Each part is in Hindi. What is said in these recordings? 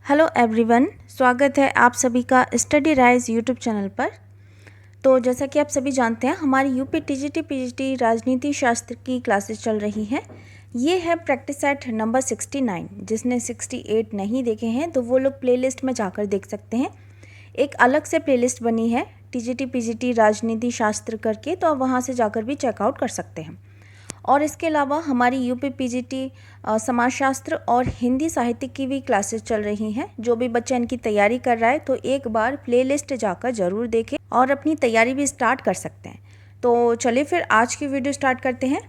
हेलो एवरीवन, स्वागत है आप सभी का स्टडी राइज यूट्यूब चैनल पर। तो जैसा कि आप सभी जानते हैं, हमारी यूपी टीजीटी पीजीटी राजनीति शास्त्र की क्लासेस चल रही हैं। ये है प्रैक्टिस सेट नंबर 69। जिसने 68 नहीं देखे हैं तो वो लोग प्लेलिस्ट में जाकर देख सकते हैं। एक अलग से प्लेलिस्ट बनी है टीजीटी पीजीटी राजनीति शास्त्र करके, तो आप वहाँ से जाकर भी चेकआउट कर सकते हैं। और इसके अलावा हमारी यूपी पीजीटी समाजशास्त्र और हिंदी साहित्य की भी क्लासेस चल रही हैं। जो भी बच्चा इनकी तैयारी कर रहा है तो एक बार प्लेलिस्ट जाकर ज़रूर देखें और अपनी तैयारी भी स्टार्ट कर सकते हैं। तो चलिए फिर आज की वीडियो स्टार्ट करते हैं।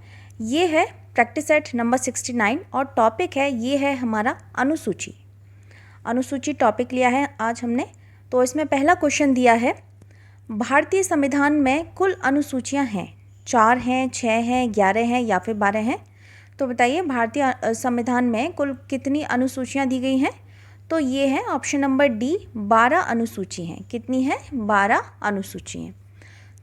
ये है प्रैक्टिस सेट नंबर 69 और टॉपिक है, ये है हमारा अनुसूची टॉपिक लिया है आज हमने। तो इसमें पहला क्वेश्चन दिया है, भारतीय संविधान में कुल अनुसूचियाँ हैं, 4 हैं, 6 हैं, 11 हैं या फिर 12 हैं। तो बताइए भारतीय संविधान में कुल कितनी अनुसूचियाँ दी गई हैं। तो ये है ऑप्शन नंबर डी, 12 अनुसूची हैं। कितनी है? 12 अनुसूची हैं।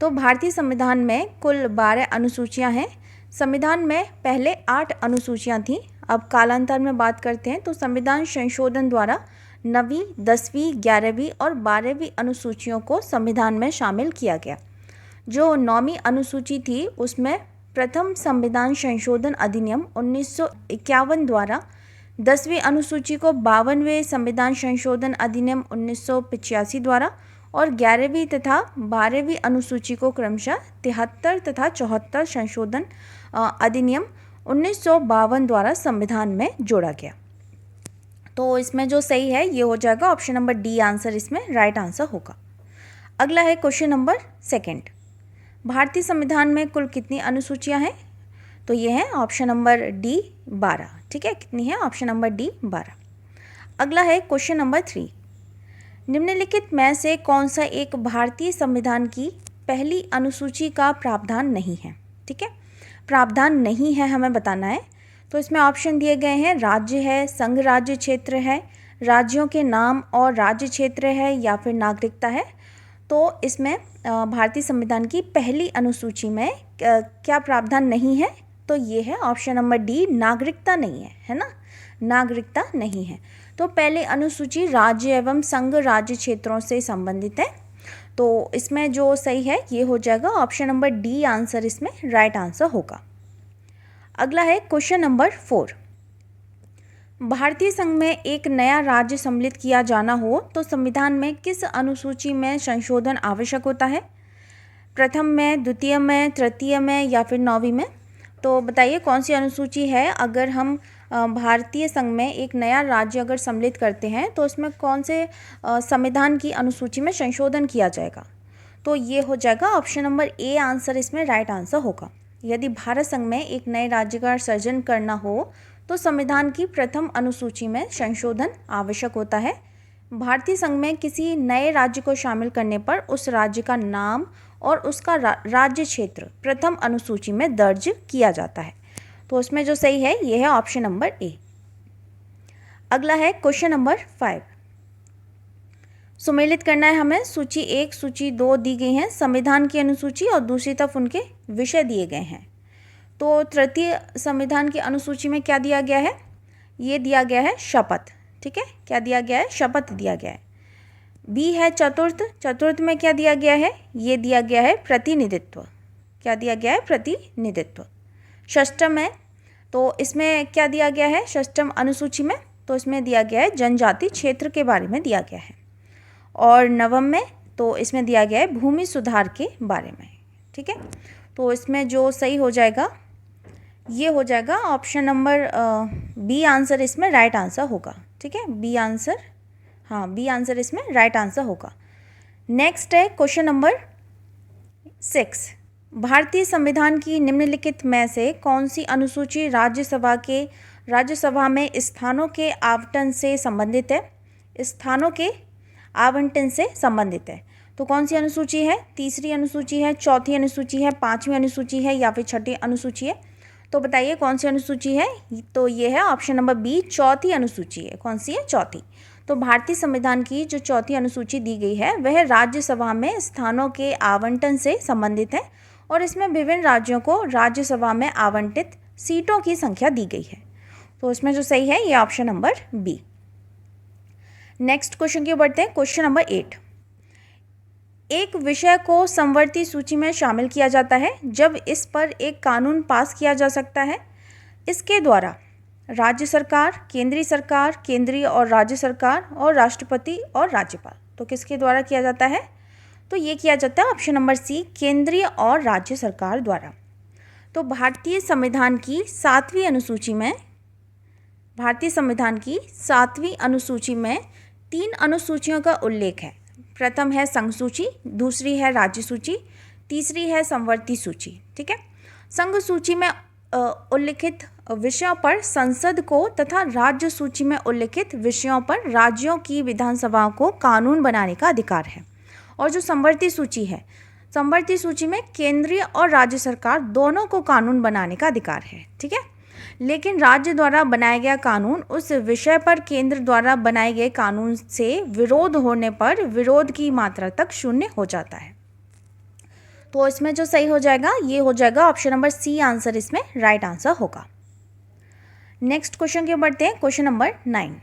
तो भारतीय संविधान में कुल 12 अनुसूचियाँ हैं। संविधान में पहले 8 अनुसूचियाँ थीं। अब कालांतर में बात करते हैं तो संविधान संशोधन द्वारा 9वीं, 10वीं, 11वीं और 12वीं अनुसूचियों को संविधान में शामिल किया गया। जो 9वीं अनुसूची थी उसमें प्रथम संविधान संशोधन अधिनियम 1951 द्वारा, 10वीं अनुसूची को 52वें संविधान संशोधन अधिनियम 1985 द्वारा और 11वीं तथा 12वीं अनुसूची को क्रमशः 73 तथा 74 संशोधन अधिनियम 1952 द्वारा संविधान में जोड़ा गया। तो इसमें जो सही है ये हो जाएगा ऑप्शन नंबर डी, आंसर इसमें राइट आंसर होगा। अगला है क्वेश्चन नंबर 2। भारतीय संविधान में कुल कितनी अनुसूचियां हैं। तो ये है ऑप्शन नंबर डी, 12। ठीक है, कितनी है? Option number D, 12। अगला है क्वेश्चन नंबर 3। निम्नलिखित में से कौन सा एक भारतीय संविधान की पहली अनुसूची का प्रावधान नहीं है। ठीक है, प्रावधान नहीं है हमें बताना है। तो इसमें ऑप्शन दिए गए हैं, राज्य है, संघ राज्य क्षेत्र है, राज्यों के नाम और राज्य क्षेत्र है या फिर नागरिकता है। तो इसमें भारतीय संविधान की पहली अनुसूची में क्या प्रावधान नहीं है। तो ये है ऑप्शन नंबर डी, नागरिकता नहीं है ना, नागरिकता नहीं है। तो पहले अनुसूची राज्य एवं संघ राज्य क्षेत्रों से संबंधित है। तो इसमें जो सही है ये हो जाएगा ऑप्शन नंबर डी, आंसर इसमें राइट आंसर होगा। अगला है क्वेश्चन नंबर 4। भारतीय संघ में एक नया राज्य सम्मिलित किया जाना हो तो संविधान में किस अनुसूची में संशोधन आवश्यक होता है। प्रथम में, द्वितीय में, तृतीय में या फिर 9वीं में। तो बताइए कौन सी अनुसूची है। अगर हम भारतीय संघ में एक नया राज्य अगर सम्मिलित करते हैं तो उसमें कौन से संविधान की अनुसूची में संशोधन किया जाएगा। तो ये हो जाएगा ऑप्शन नंबर ए, आंसर इसमें राइट आंसर होगा। यदि भारत संघ में एक नए राज्य का सृजन करना हो तो संविधान की प्रथम अनुसूची में संशोधन आवश्यक होता है। भारतीय संघ में किसी नए राज्य को शामिल करने पर उस राज्य का नाम और उसका राज्य क्षेत्र प्रथम अनुसूची में दर्ज किया जाता है। तो उसमें जो सही है यह है ऑप्शन नंबर ए। अगला है क्वेश्चन नंबर 5। सुमेलित करना है हमें। सूची 1, सूची 2 दी गई हैं, संविधान की अनुसूची और दूसरी तरफ उनके विषय दिए गए हैं। तो तृतीय संविधान की अनुसूची में क्या दिया गया है। ये दिया गया है शपथ। ठीक है, क्या दिया गया है? शपथ दिया गया है। बी है चतुर्थ में क्या दिया गया है। ये दिया गया है प्रतिनिधित्व। क्या दिया गया है? प्रतिनिधित्व। षष्ठम है तो इसमें क्या दिया गया है षष्ठम अनुसूची में। तो इसमें दिया गया है जनजाति क्षेत्र के बारे में दिया गया है। और नवम में तो इसमें दिया गया है भूमि सुधार के बारे में। ठीक है, तो इसमें जो सही हो जाएगा ये हो जाएगा ऑप्शन नंबर बी, आंसर इसमें राइट आंसर होगा। ठीक है, बी आंसर, हाँ बी आंसर इसमें राइट आंसर होगा। नेक्स्ट है क्वेश्चन नंबर 6। भारतीय संविधान की निम्नलिखित में से कौन सी अनुसूची राज्यसभा में स्थानों के आवंटन से संबंधित है। स्थानों के आवंटन से संबंधित है। तो कौन सी अनुसूची है? तीसरी अनुसूची है, चौथी अनुसूची है, 5वीं अनुसूची है या फिर 6ठी अनुसूची है। तो बताइए कौन सी अनुसूची है। तो ये है ऑप्शन नंबर बी, चौथी अनुसूची है। कौन सी है? चौथी। तो भारतीय संविधान की जो चौथी अनुसूची दी गई है वह राज्यसभा में स्थानों के आवंटन से संबंधित है और इसमें विभिन्न राज्यों को राज्यसभा में आवंटित सीटों की संख्या दी गई है। तो इसमें जो सही है ये option number B. Next question की ओर बढ़ते हैं। क्वेश्चन नंबर 8, एक विषय को समवर्ती सूची में शामिल किया जाता है जब इस पर एक कानून पास किया जा सकता है। इसके द्वारा राज्य सरकार, केंद्रीय और राज्य सरकार और राष्ट्रपति और राज्यपाल, तो किसके द्वारा किया जाता है? तो ये किया जाता है ऑप्शन नंबर सी, केंद्रीय और राज्य सरकार द्वारा। तो भारतीय संविधान की 7वीं अनुसूची में 3 अनुसूचियों का उल्लेख है। प्रथम है संघ सूची, दूसरी है राज्य सूची, तीसरी है समवर्ती सूची। ठीक है, संघ सूची में उल्लिखित विषयों पर संसद को तथा राज्य सूची में उल्लिखित विषयों पर राज्यों की विधानसभाओं को कानून बनाने का अधिकार है। और जो समवर्ती सूची है, समवर्ती सूची में केंद्रीय और राज्य सरकार दोनों को कानून बनाने का अधिकार है। ठीक है, लेकिन राज्य द्वारा बनाया गया कानून उस विषय पर केंद्र द्वारा बनाए गए कानून से विरोध होने पर विरोध की मात्रा तक शून्य हो जाता है। तो इसमें जो सही हो जाएगा ये हो जाएगा ऑप्शन नंबर सी, आंसर इसमें राइट आंसर होगा। नेक्स्ट क्वेश्चन की ओर बढ़ते हैं। क्वेश्चन नंबर 9,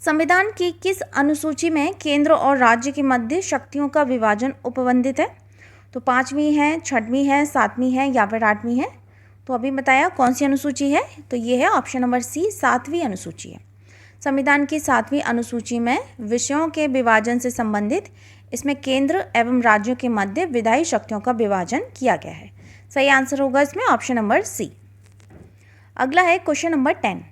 संविधान की किस अनुसूची में केंद्र और राज्य के मध्य शक्तियों का विभाजन उपबंधित है? तो 5वीं है, 6वीं है, 7वीं है या फिर 8वीं है? तो अभी बताया कौन सी अनुसूची है, तो ये है ऑप्शन नंबर सी, 7वीं अनुसूची है। संविधान की 7वीं अनुसूची में विषयों के विभाजन से संबंधित इसमें केंद्र एवं राज्यों के मध्य विधायी शक्तियों का विभाजन किया गया है। सही आंसर होगा इसमें ऑप्शन नंबर सी। अगला है क्वेश्चन नंबर 10,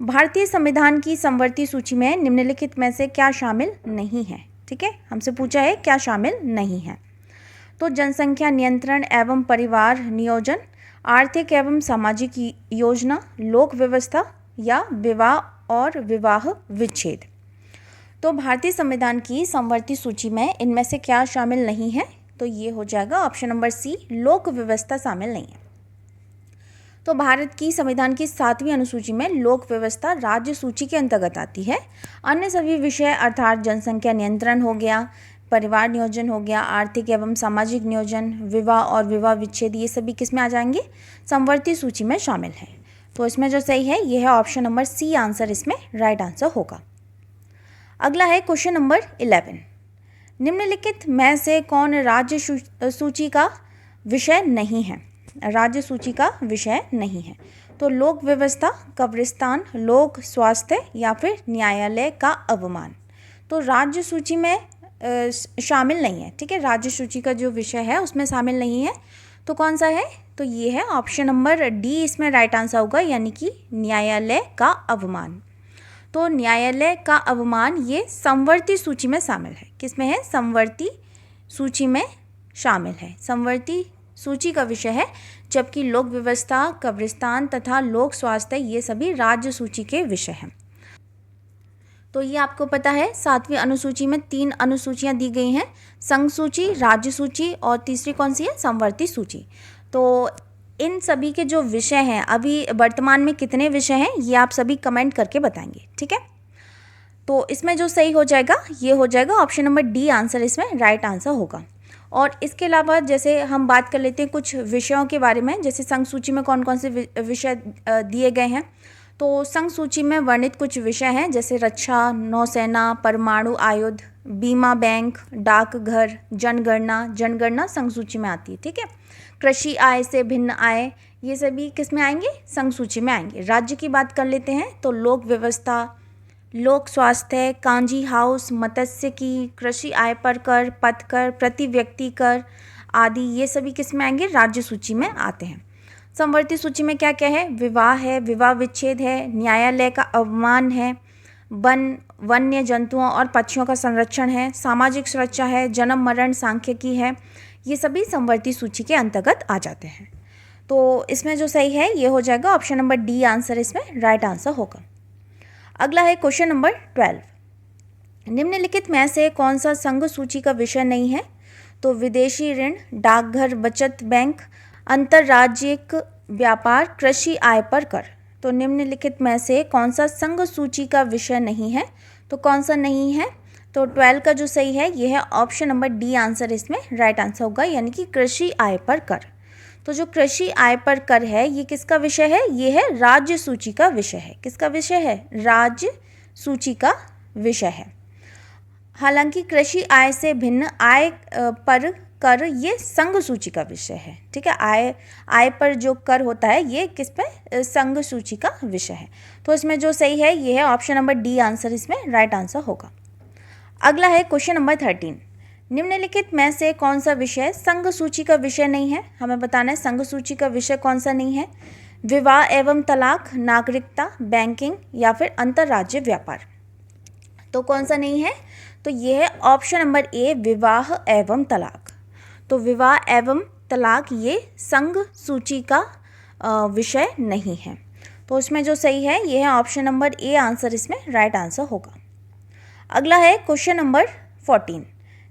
भारतीय संविधान की समवर्ती सूची में निम्नलिखित में से क्या शामिल नहीं है? ठीक है, हमसे पूछा है क्या शामिल नहीं है। तो जनसंख्या नियंत्रण एवं परिवार नियोजन, आर्थिक एवं सामाजिक योजना, लोक व्यवस्था या विवाह और विवाह विच्छेद। तो भारतीय संविधान की समवर्ती सूची में इनमें से क्या शामिल नहीं है? तो ये हो जाएगा ऑप्शन नंबर सी, लोक व्यवस्था शामिल नहीं है। तो भारत की संविधान की 7वीं अनुसूची में लोक व्यवस्था राज्य सूची के अंतर्गत आती है। अन्य सभी विषय अर्थात जनसंख्या नियंत्रण हो गया, परिवार नियोजन हो गया, आर्थिक एवं सामाजिक नियोजन, विवाह और विवाह विच्छेद, ये सभी किस में आ जाएंगे? समवर्ती सूची में शामिल है। तो इसमें जो सही है ये है ऑप्शन नंबर सी, आंसर इसमें राइट आंसर होगा। अगला है क्वेश्चन नंबर 11, निम्नलिखित में से कौन राज्य सूची का विषय नहीं है? राज्य सूची का विषय नहीं है। तो लोक व्यवस्था, कब्रिस्तान, लोक स्वास्थ्य या फिर न्यायालय का अवमान। तो राज्य सूची में शामिल नहीं है। ठीक है, राज्य सूची का जो विषय है उसमें शामिल नहीं है। तो कौन सा है? तो ये है ऑप्शन नंबर डी, इसमें राइट आंसर होगा, यानी कि न्यायालय का अवमान। तो न्यायालय का अवमान ये समवर्ती सूची में शामिल है। किस में है? समवर्ती सूची में शामिल है, समवर्ती सूची का विषय है। जबकि लोक व्यवस्था, कब्रिस्तान तथा लोक स्वास्थ्य ये सभी राज्य सूची के विषय हैं। तो ये आपको पता है 7वीं अनुसूची में 3 अनुसूचियां दी गई हैं, संघ सूची, राज्य सूची और तीसरी कौन सी है? समवर्ती सूची। तो इन सभी के जो विषय हैं, अभी वर्तमान में कितने विषय हैं ये आप सभी कमेंट करके बताएंगे। ठीक है, तो इसमें जो सही हो जाएगा ये हो जाएगा ऑप्शन नंबर डी, आंसर इसमें राइट आंसर होगा। और इसके अलावा जैसे हम बात कर लेते हैं कुछ विषयों के बारे में, जैसे संघ सूची में कौन कौन से विषय दिए गए हैं। तो संघ सूची में वर्णित कुछ विषय हैं जैसे रक्षा, नौसेना, परमाणु आयुध, बीमा बैंक, डाकघर, जनगणना संघ सूची में आती है। ठीक है, कृषि आय से भिन्न आय, ये सभी किस में आएंगे? संघ सूची में आएंगे। राज्य की बात कर लेते हैं तो लोक व्यवस्था, लोक स्वास्थ्य, कांजी हाउस, मत्स्य की, कृषि आय पर कर, पथ कर, प्रति व्यक्ति कर आदि, ये सभी किस में आएंगे? राज्य सूची में आते हैं। समवर्ती सूची में क्या क्या है? विवाह है, विवाह विच्छेद है, न्यायालय का अवमान है, वन्य जंतुओं और पक्षियों का संरक्षण है, सामाजिक सुरक्षा है, जन्म मरण सांख्यिकी है, ये सभी समवर्ती सूची के अंतर्गत आ जाते हैं। तो इसमें जो सही है ये हो जाएगा ऑप्शन नंबर डी, आंसर इसमें राइट आंसर होगा। अगला है क्वेश्चन नंबर 12, निम्नलिखित में से कौन सा संघ सूची का विषय नहीं है? तो विदेशी ऋण, डाकघर बचत बैंक, अंतर्राज्यिक व्यापार, कृषि आय पर कर। तो निम्नलिखित में से कौन सा संघ सूची का विषय नहीं है? तो कौन सा नहीं है? तो 12 का जो सही है ये है ऑप्शन नंबर डी, आंसर इसमें राइट आंसर होगा, यानी कि कृषि आय पर कर। तो जो कृषि आय पर कर है ये किसका विषय है? ये है राज्य सूची का विषय है। किसका विषय है? राज्य सूची का विषय है। हालांकि कृषि आय से भिन्न आय पर कर ये संघ सूची का विषय है। ठीक है, आय पर जो कर होता है ये किस पे, संघ सूची का विषय है। तो इसमें जो सही है ये है ऑप्शन नंबर डी आंसर इसमें राइट आंसर होगा। अगला है क्वेश्चन नंबर 13। निम्नलिखित में से कौन सा विषय संघ सूची का विषय नहीं है? हमें बताना है संघ सूची का विषय कौन सा नहीं है। विवाह एवं तलाक, नागरिकता, बैंकिंग या फिर अंतर्राज्यीय व्यापार। तो कौन सा नहीं है? तो ये है ऑप्शन नंबर ए, विवाह एवं तलाक। तो विवाह एवं तलाक ये संघ सूची का विषय नहीं है। तो इसमें जो सही है ये है ऑप्शन नंबर ए आंसर इसमें राइट आंसर होगा। अगला है क्वेश्चन नंबर 14।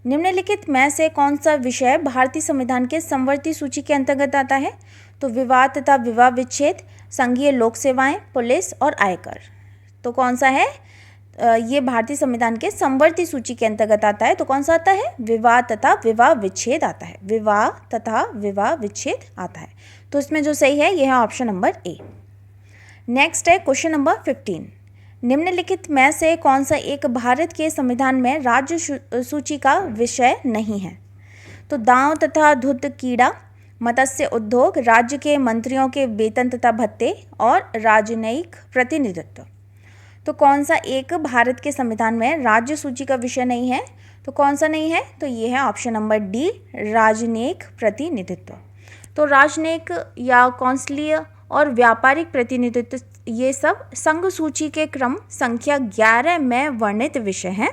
निम्नलिखित में से कौन सा विषय भारतीय संविधान के समवर्ती सूची के अंतर्गत आता है? तो विवाह तथा विवाह विच्छेद, संघीय लोक सेवाएं, पुलिस और आयकर। तो कौन सा है? ये भारतीय संविधान के समवर्ती सूची के अंतर्गत आता है। तो कौन सा आता है? विवाह तथा विवाह विच्छेद आता है। विवाह तथा विवाह विच्छेद आता है। तो इसमें जो सही है यह है ऑप्शन नंबर ए। नेक्स्ट है क्वेश्चन नंबर 15। निम्नलिखित में से कौन सा एक भारत के संविधान में राज्य सूची का विषय नहीं है? तो दांव तथा धुत कीड़ा, मत्स्य उद्योग, राज्य के मंत्रियों के वेतन तथा भत्ते और राजनयिक प्रतिनिधित्व। तो कौन सा एक भारत के संविधान में राज्य सूची का विषय नहीं है? तो कौन सा नहीं है? तो ये है ऑप्शन नंबर डी, राजनयिक प्रतिनिधित्व। तो राजनयिक या कौंसलीय और व्यापारिक प्रतिनिधित्व ये सब संघ सूची के क्रम संख्या 11 में वर्णित विषय हैं,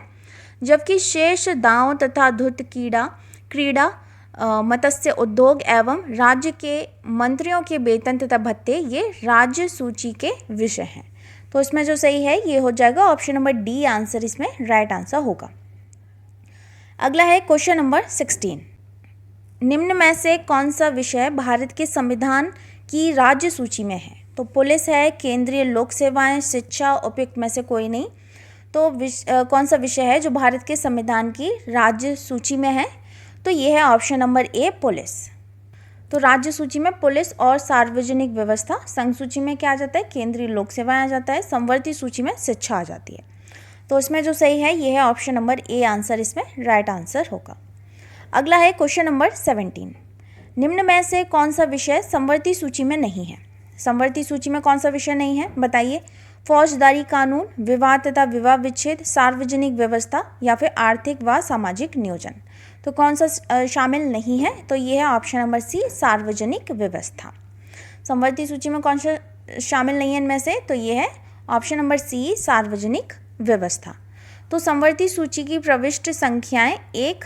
जबकि शेष दांव तथा धुत क्रीड़ा, मत्स्य उद्योग एवं राज्य के मंत्रियों के वेतन तथा भत्ते ये राज्य सूची के विषय हैं। तो इसमें जो सही है ये हो जाएगा ऑप्शन नंबर डी आंसर इसमें राइट आंसर होगा। अगला है क्वेश्चन नंबर 16। निम्न में से कौन सा विषय भारत के संविधान की राज्य सूची में है? तो पुलिस है, केंद्रीय लोक सेवाएं, शिक्षा, उपयुक्त में से कोई नहीं। तो कौन सा विषय है जो भारत के संविधान की राज्य सूची में है? तो ये है ऑप्शन नंबर ए, पुलिस। तो राज्य सूची में पुलिस और सार्वजनिक व्यवस्था, संघ सूची में क्या आ जाता है? केंद्रीय लोक सेवाएं आ जाता है, समवर्ती सूची में शिक्षा आ जाती है। तो इसमें जो सही है ये है ऑप्शन नंबर ए आंसर इसमें राइट आंसर होगा। अगला है क्वेश्चन नंबर 17। निम्न में से कौन सा विषय समवर्ती सूची में नहीं है? समवर्ती सूची में कौन सा विषय नहीं है बताइए। फौजदारी कानून, विवाह तथा विवाह विच्छेद, सार्वजनिक व्यवस्था या फिर आर्थिक व सामाजिक नियोजन। तो कौन सा शामिल नहीं है? तो ये है ऑप्शन नंबर सी, सार्वजनिक व्यवस्था। समवर्ती सूची में कौन सा शामिल नहीं है इनमें से? तो ये है ऑप्शन नंबर सी, सार्वजनिक व्यवस्था। तो समवर्ती सूची की प्रविष्ट संख्याएं 1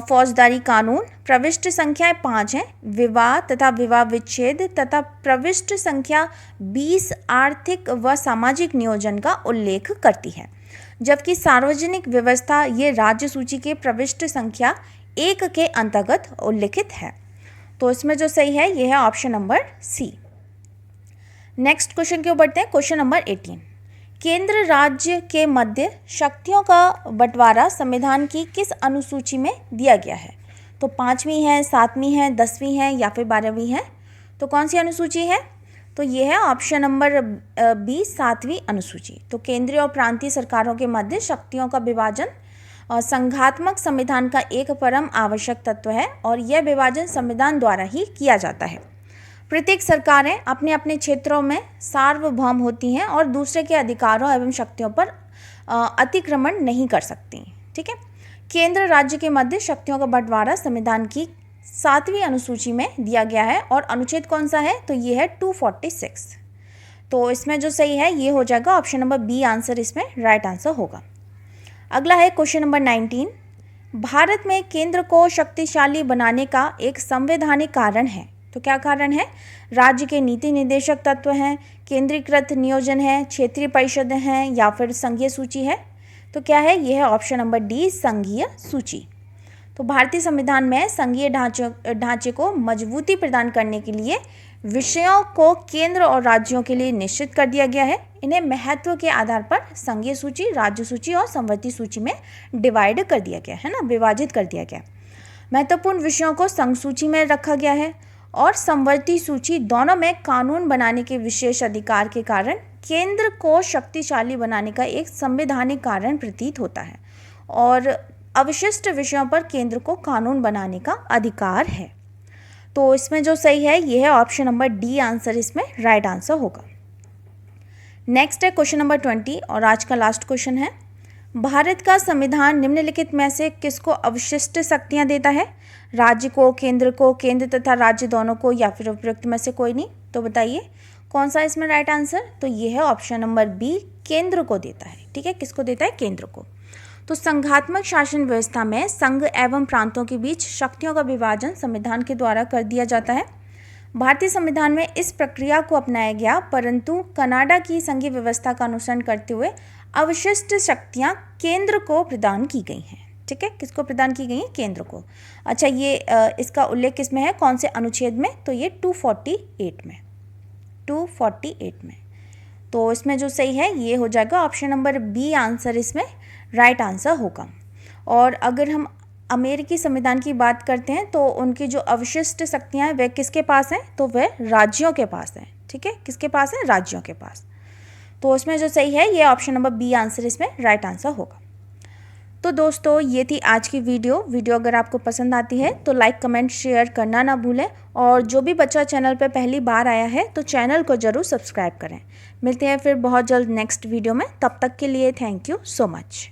फौजदारी कानून, प्रविष्ट संख्याएं 5 हैं विवाह तथा विवाह विच्छेद तथा प्रविष्ट संख्या 20 आर्थिक व सामाजिक नियोजन का उल्लेख करती है, जबकि सार्वजनिक व्यवस्था ये राज्य सूची के प्रविष्ट संख्या 1 के अंतर्गत उल्लिखित है। तो इसमें जो सही है यह है option number C. Next question की ओर बढ़ते हैं। Question number 18। केंद्र राज्य के मध्य शक्तियों का बंटवारा संविधान की किस अनुसूची में दिया गया है? तो 5वीं है, 7वीं है, 10वीं है या फिर 12वीं है? तो कौन सी अनुसूची है? तो ये है ऑप्शन नंबर बी, 7वीं अनुसूची। तो केंद्रीय और प्रांतीय सरकारों के मध्य शक्तियों का विभाजन संघात्मक संविधान का एक परम आवश्यक तत्व है और यह विभाजन संविधान द्वारा ही किया जाता है। प्रत्येक सरकारें अपने अपने क्षेत्रों में सार्वभौम होती हैं और दूसरे के अधिकारों एवं शक्तियों पर अतिक्रमण नहीं कर सकती। ठीक है, केंद्र राज्य के मध्य शक्तियों का बंटवारा संविधान की 7वीं अनुसूची में दिया गया है और अनुच्छेद कौन सा है? तो ये है 246। तो इसमें जो सही है ये हो जाएगा ऑप्शन नंबर बी आंसर इसमें राइट आंसर होगा। अगला है क्वेश्चन नंबर 19। भारत में केंद्र को शक्तिशाली बनाने का एक संवैधानिक कारण है। तो क्या कारण है? राज्य के नीति निर्देशक तत्व हैं, केंद्रीकृत नियोजन है, क्षेत्रीय परिषदें हैं या फिर संघीय सूची है। तो क्या है? यह है ऑप्शन नंबर डी, संघीय सूची। तो भारतीय संविधान में संघीय ढांचे को मजबूती प्रदान करने के लिए विषयों को केंद्र और राज्यों के लिए निश्चित कर दिया गया है। इन्हें महत्व के आधार पर संघीय सूची, राज्य सूची और समवर्ती सूची में डिवाइड कर दिया गया है ना, विभाजित कर दिया गया। महत्वपूर्ण विषयों को संघ सूची में रखा गया है और समवर्ती सूची दोनों में कानून बनाने के विशेष अधिकार के कारण केंद्र को शक्तिशाली बनाने का एक संवैधानिक कारण प्रतीत होता है और अवशिष्ट विषयों पर केंद्र को कानून बनाने का अधिकार है। तो इसमें जो सही है ये है ऑप्शन नंबर डी आंसर इसमें राइट आंसर होगा। नेक्स्ट है क्वेश्चन नंबर 20 और आज का लास्ट क्वेश्चन है, भारत का संविधान निम्नलिखित में से किसको अवशिष्ट शक्तियां देता है? राज्य को, केंद्र को, केंद्र तथा राज्य दोनों को, या फिर उपयुक्त में से कोई नहीं? तो बताइए कौन सा इसमें राइट आंसर? तो ये है ऑप्शन नंबर बी, केंद्र को देता है। ठीक है, किसको देता है? केंद्र को। तो संघात्मक शासन व्यवस्था में संघ एवं प्रांतों के बीच शक्तियों का विभाजन संविधान के द्वारा कर दिया जाता है। भारतीय संविधान में इस प्रक्रिया को अपनाया गया, परंतु कनाडा की संघीय व्यवस्था का अनुसरण करते हुए अवशिष्ट शक्तियां केंद्र को प्रदान की गई हैं। ठीक है, किसको प्रदान की गई हैं? केंद्र को। अच्छा, ये इसका उल्लेख किसमें है, कौन से अनुच्छेद में? तो ये 248 में, 248 में। तो इसमें जो सही है ये हो जाएगा ऑप्शन नंबर बी आंसर इसमें राइट आंसर होगा। और अगर हम अमेरिकी संविधान की बात करते हैं तो उनकी जो अवशिष्ट शक्तियां हैं वह किसके पास हैं? तो वह राज्यों के पास हैं। ठीक है, किसके पास है? राज्यों के पास। तो इसमें जो सही है ये ऑप्शन नंबर बी आंसर इसमें राइट आंसर होगा। तो दोस्तों ये थी आज की वीडियो अगर आपको पसंद आती है तो लाइक, कमेंट, शेयर करना ना भूलें। और जो भी बच्चा चैनल पर पहली बार आया है तो चैनल को ज़रूर सब्सक्राइब करें। मिलते हैं फिर बहुत जल्द नेक्स्ट वीडियो में, तब तक के लिए थैंक यू सो मच।